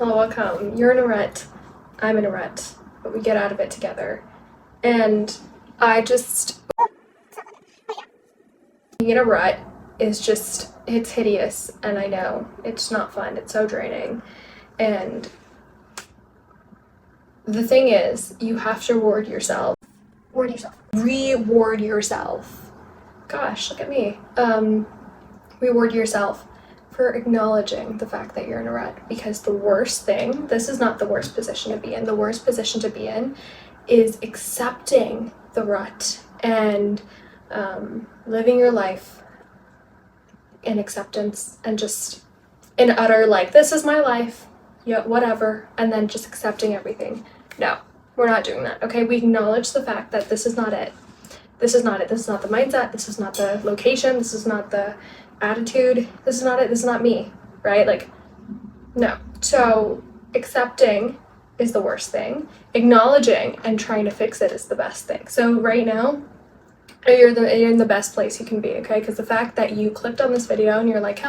Well, welcome. You're in a rut. I'm in a rut. But we get out of it together. And being in a rut is just, it's hideous. And I know. It's not fun. It's so draining. And the thing is, you have to reward yourself. Reward yourself. Gosh, look at me. Reward yourself for acknowledging the fact that you're in a rut, because the worst thing, this is not the worst position to be in. The worst position to be in is accepting the rut and living your life in acceptance and just in utter, like, this is my life, yeah, whatever, and then just accepting everything. No, we're not doing that, okay? We acknowledge the fact that this is not it. This is not it. This is not the mindset. This is not the location. This is not the attitude. This is not it. This is not me, right? Like, no. So accepting is the worst thing. Acknowledging and trying to fix it is the best thing. So right now, you're in the best place you can be, okay? Because the fact that you clicked on this video and you're like,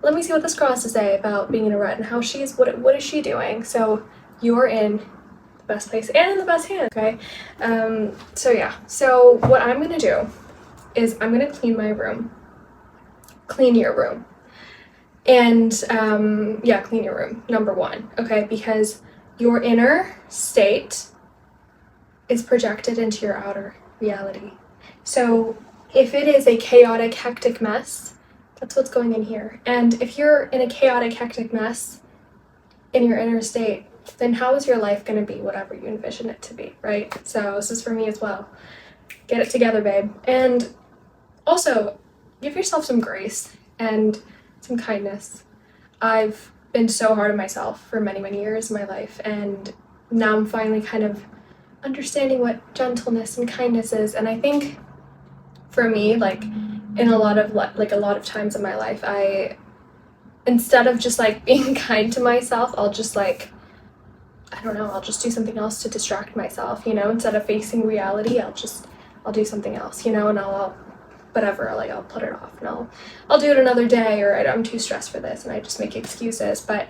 let me see what this girl has to say about being in a rut and how what is she doing? So you're in the best place and in the best hands, okay? So yeah. So what I'm gonna do is I'm gonna clean my room. Clean your room. And clean your room, number one, okay? Because your inner state is projected into your outer reality. So if it is a chaotic, hectic mess, that's what's going in here. And if you're in a chaotic, hectic mess in your inner state, then how is your life going to be whatever you envision it to be, right? So this is for me as well. Get it together, babe. And also, give yourself some grace and some kindness. I've been so hard on myself for many, many years in my life, and now I'm finally kind of understanding what gentleness and kindness is. And I think for me, like, in a lot of times in my life, I, instead of just like being kind to myself, I'll just like, I don't know, I'll just do something else to distract myself, you know? Instead of facing reality, I'll do something else, you know? And I'll whatever, like, I'll put it off and I'll do it another day, or I'm too stressed for this, and I just make excuses. But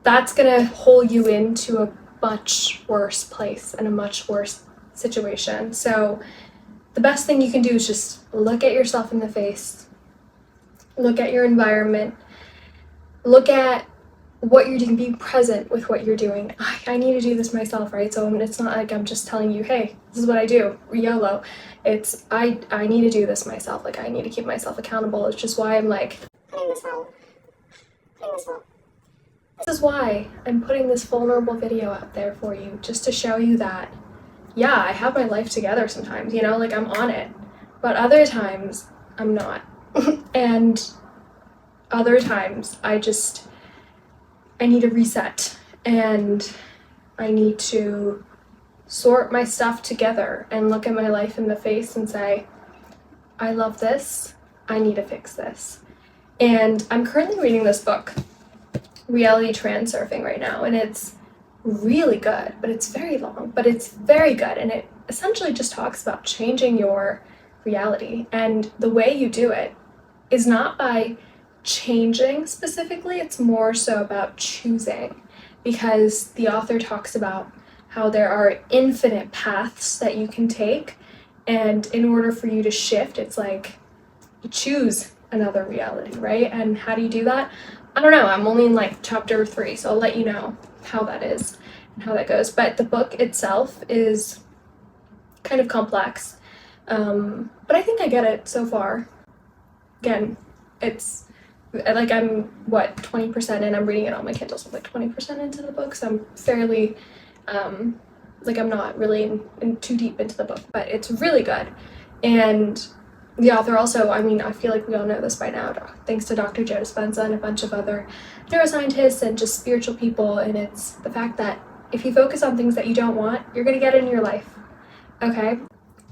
that's gonna hold you into a much worse place and a much worse situation. So the best thing you can do is just look at yourself in the face, look at your environment, look at what you're doing, be present with what you're doing. I need to do this myself, right? So it's not like I'm just telling you, hey, this is what I do, YOLO. It's, I need to do this myself. Like, I need to keep myself accountable. It's just why I'm like, this is why I'm putting this vulnerable video out there for you, just to show you that, yeah, I have my life together sometimes, you know, like, I'm on it, but other times I'm not. And other times I need to reset, and I need to sort my stuff together and look at my life in the face and say, I love this, I need to fix this. And I'm currently reading this book, Reality Transurfing, right now, and it's really good, but it's very long, but it's very good. And it essentially just talks about changing your reality, and the way you do it is not by changing specifically, it's more so about choosing, because the author talks about how there are infinite paths that you can take, and in order for you to shift, it's like you choose another reality, right? And how do you do that? I don't know. I'm only in like chapter 3, so I'll let you know how that is and how that goes. But the book itself is kind of complex, but I think I get it so far. Again, it's like, I'm 20% in. I'm reading it on my Kindle, so I'm like 20% into the book, so I'm fairly like, I'm not really in too deep into the book, but it's really good. And the author also, I mean, I feel like we all know this by now, thanks to Dr. Joe Dispenza and a bunch of other neuroscientists and just spiritual people, and it's the fact that if you focus on things that you don't want, you're gonna get it in your life, okay?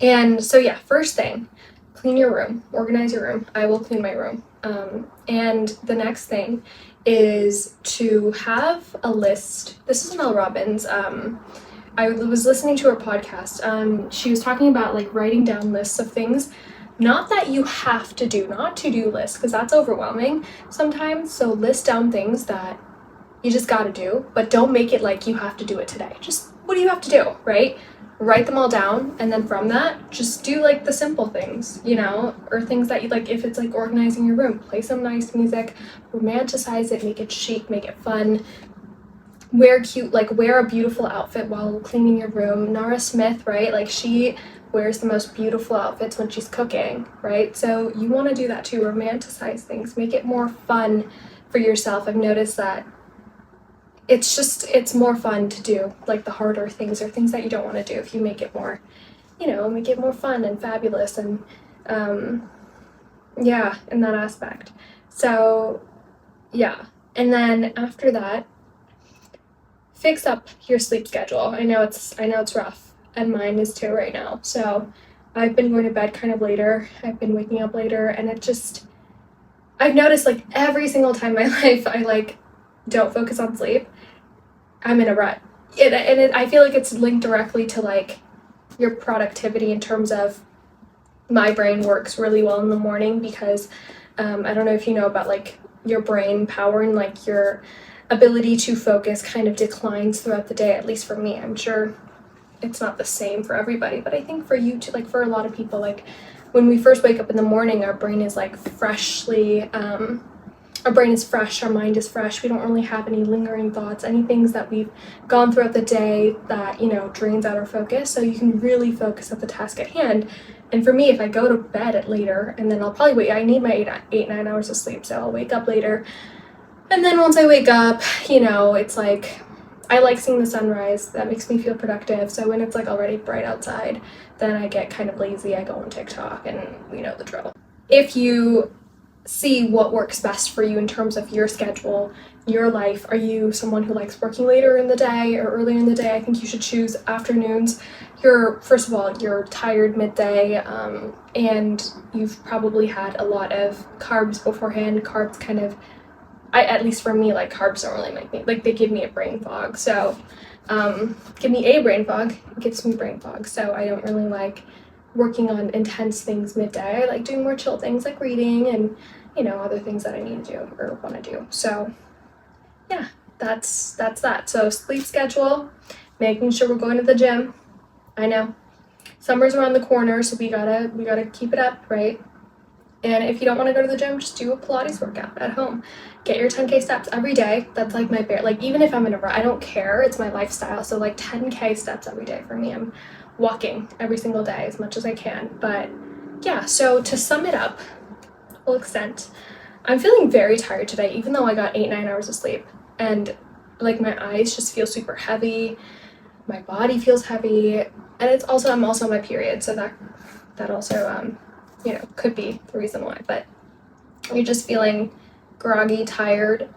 And so yeah, first thing, clean your room, organize your room. I will clean my room. And the next thing is to have a list. This is Mel Robbins. I was listening to her podcast. She was talking about like writing down lists of things. Not that you have to do, not to-do lists, because that's overwhelming sometimes. So list down things that you just gotta do, but don't make it like you have to do it today. Just what do you have to do, right? Write them all down, and then from that, just do like the simple things, you know, or things that you like. If it's like organizing your room, play some nice music, romanticize it, make it chic, make it fun. Wear a beautiful outfit while cleaning your room. Nara Smith, right? Like, she wears the most beautiful outfits when she's cooking, right? So you want to do that too. Romanticize things, make it more fun for yourself. I've noticed that it's more fun to do like the harder things or things that you don't want to do if you make it more, make it more fun and fabulous, and yeah, in that aspect. So yeah, and then after that, fix up your sleep schedule. I know it's rough, and mine is too right now. So I've been going to bed kind of later. I've been waking up later, and I've noticed like every single time in my life I like don't focus on sleep, I'm in a rut. I feel like it's linked directly to like your productivity in terms of my brain works really well in the morning because I don't know if you know about like your brain power and like your ability to focus kind of declines throughout the day, at least for me. I'm sure it's not the same for everybody, but I think for you too, like for a lot of people, like when we first wake up in the morning, our brain is like our brain is fresh, our mind is fresh. We don't really have any lingering thoughts, any things that we've gone throughout the day that, drains out our focus. So you can really focus at the task at hand. And for me, if I go to bed at later, and then I'll probably I need my 9 hours of sleep, so I'll wake up later. And then once I wake up, it's like, I like seeing the sunrise. That makes me feel productive. So when it's like already bright outside, then I get kind of lazy. I go on TikTok, and we know the drill. If you see what works best for you in terms of your schedule, your life. Are you someone who likes working later in the day or earlier in the day? I think you should choose afternoons. First of all, you're tired midday, and you've probably had a lot of carbs beforehand. Carbs kind of, at least for me, like carbs don't really make me, like they give me a brain fog. So give me a brain fog, it gives me brain fog. So I don't really like working on intense things midday. I like doing more chill things like reading and other things that I need to do or want to do. So yeah, that's that. So sleep schedule, making sure we're going to the gym. I know summer's around the corner, so we gotta keep it up, right? And if you don't want to go to the gym, just do a Pilates workout at home. Get your 10K steps every day. That's like my bare, like even if I'm in a rut, I don't care. It's my lifestyle. So like 10K steps every day for me. I'm walking every single day as much as I can. But yeah, so to sum it up, full extent, I'm feeling very tired today, even though I got 8-9 hours of sleep. And like my eyes just feel super heavy. My body feels heavy. And I'm also on my period. So that also, could be the reason why. But you're just feeling groggy, tired.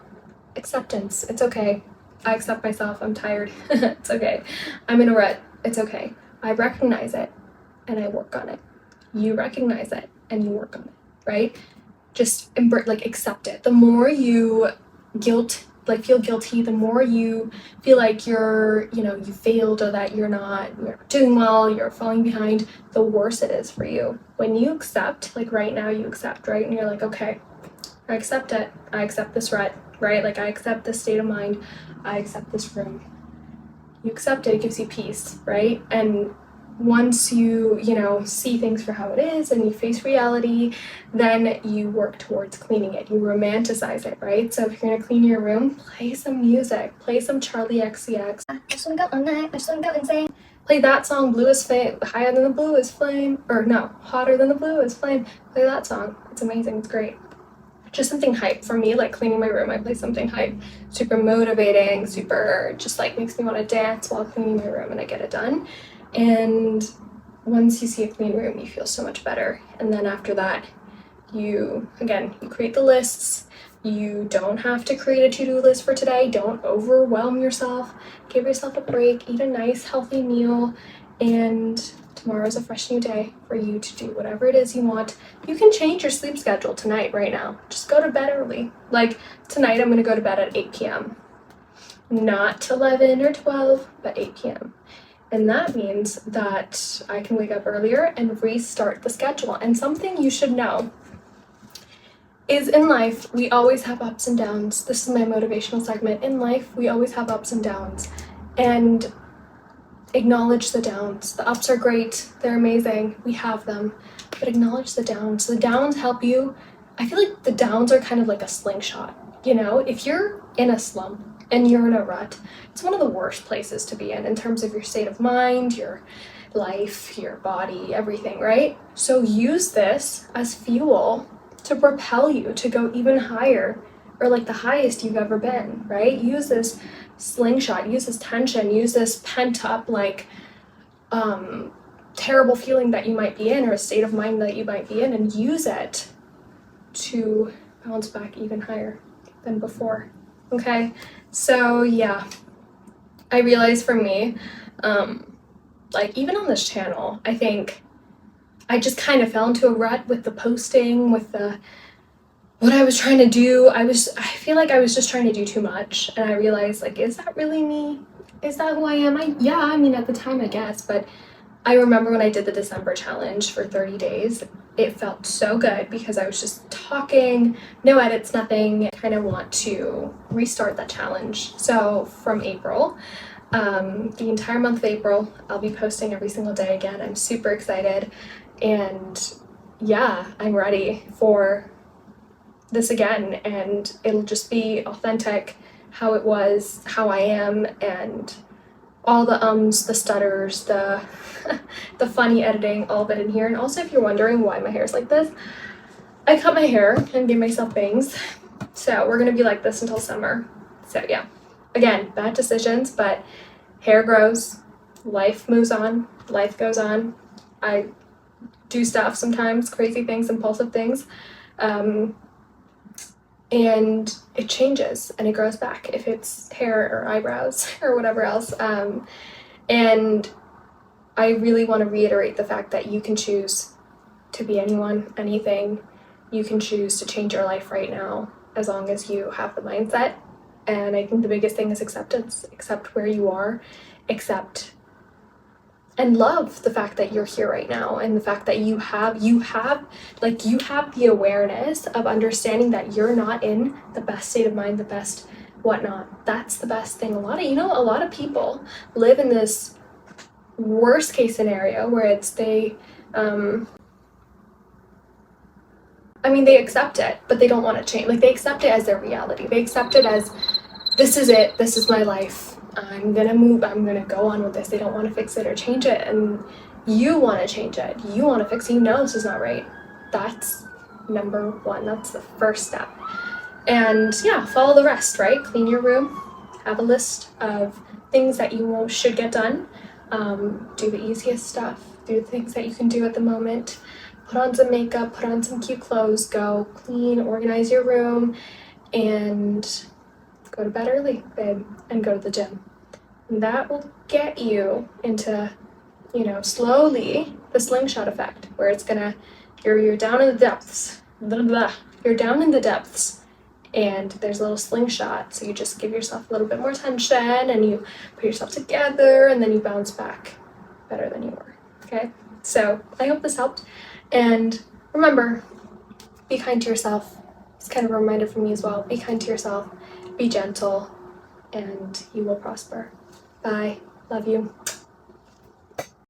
Acceptance. It's okay. I accept myself. I'm tired. It's okay. I'm in a rut. It's okay. I recognize it and I work on it. You recognize it and you work on it, right? Just accept it. The more you feel guilty, the more you feel like you failed or that you're not doing well, you're falling behind, the worse it is for you. When you accept, like right now you accept, right? And you're like, okay, I accept it. I accept this rut, right? Like I accept this state of mind. I accept this room. You accept it, it gives you peace, right? And once you see things for how it is and you face reality, then you work towards cleaning it. You romanticize it, right? So if you're gonna clean your room, play some music, play some Charlie XCX. I just wanna go all night, I just wanna go insane. Play that song, Blue is Flame, Higher Than the Blue is Flame, or no, Hotter Than the Blue is Flame. Play that song, it's amazing, it's great. Just something hype for me, like cleaning my room. I play something hype, super motivating, super just like makes me want to dance while cleaning my room, and I get it done. And once you see a clean room, you feel so much better. And then after that, you create the lists. You don't have to create a to-do list for today. Don't overwhelm yourself. Give yourself a break. Eat a nice, healthy meal. And tomorrow's a fresh new day for you to do whatever it is you want. You can change your sleep schedule tonight, right now. Just go to bed early. Like tonight, I'm going to go to bed at 8 p.m. Not 11 or 12, but 8 p.m. And that means that I can wake up earlier and restart the schedule. And something you should know, is in life, we always have ups and downs. This is my motivational segment. In life, we always have ups and downs. And acknowledge the downs. The ups are great. They're amazing. We have them. But acknowledge the downs. The downs help you. I feel like the downs are kind of like a slingshot. You know, if you're in a slump and you're in a rut, it's one of the worst places to be in terms of your state of mind, your life, your body, everything, right? So use this as fuel to propel you to go even higher, or like the highest you've ever been, right? Use this slingshot, use this tension, use this pent up like terrible feeling that you might be in, or a state of mind that you might be in, and use it to bounce back even higher than before. Okay, so yeah, I realized for me, like even on this channel, I think I just kind of fell into a rut with the posting, with the what I was trying to do. I feel like I was just trying to do too much, and I realized, like, is that really me? Is that who I am? I mean at the time, I guess, but I remember when I did the December challenge for 30 days, it felt so good because I was just talking, no edits, nothing. I kind of want to restart that challenge. So from April, the entire month of April, I'll be posting every single day again. I'm super excited, and yeah, I'm ready for this again, and it'll just be authentic, how it was, how I am, and all the the stutters, the the funny editing, all of it in here. And also, if you're wondering why my hair is like this, I cut my hair and gave myself bangs, so we're gonna be like this until summer. So yeah, again, bad decisions, but hair grows, life moves on, life goes on. I do stuff sometimes, crazy things, impulsive things, and it changes and it grows back if it's hair or eyebrows or whatever else. And I really want to reiterate the fact that you can choose to be anyone, anything. You can choose to change your life right now as long as you have the mindset. And I think the biggest thing is acceptance. Accept where you are, accept and love the fact that you're here right now, and the fact that you have the awareness of understanding that you're not in the best state of mind, the best whatnot. That's the best thing. A lot of people live in this worst case scenario where it's they accept it, but they don't want to change. Like, they accept it as their reality. They accept it as, this is it, this is my life, I'm gonna move, I'm gonna go on with this. They don't want to fix it or change it, and you want to change it, you want to fix it. You know this is not right. That's number one. That's the first step. And yeah, follow the rest, right? Clean your room, have a list of things that you should get done, do the easiest stuff, do the things that you can do at the moment, put on some makeup, put on some cute clothes, go clean, organize your room, and go to bed early, babe, and go to the gym. And that will get you into, slowly the slingshot effect, where it's gonna, you're down in the depths, you're down in the depths, and there's a little slingshot, so you just give yourself a little bit more tension, and you put yourself together, and then you bounce back better than you were, okay? So I hope this helped, and remember, be kind to yourself. It's kind of a reminder for me as well. Be kind to yourself, be gentle, and you will prosper. Bye. Love you.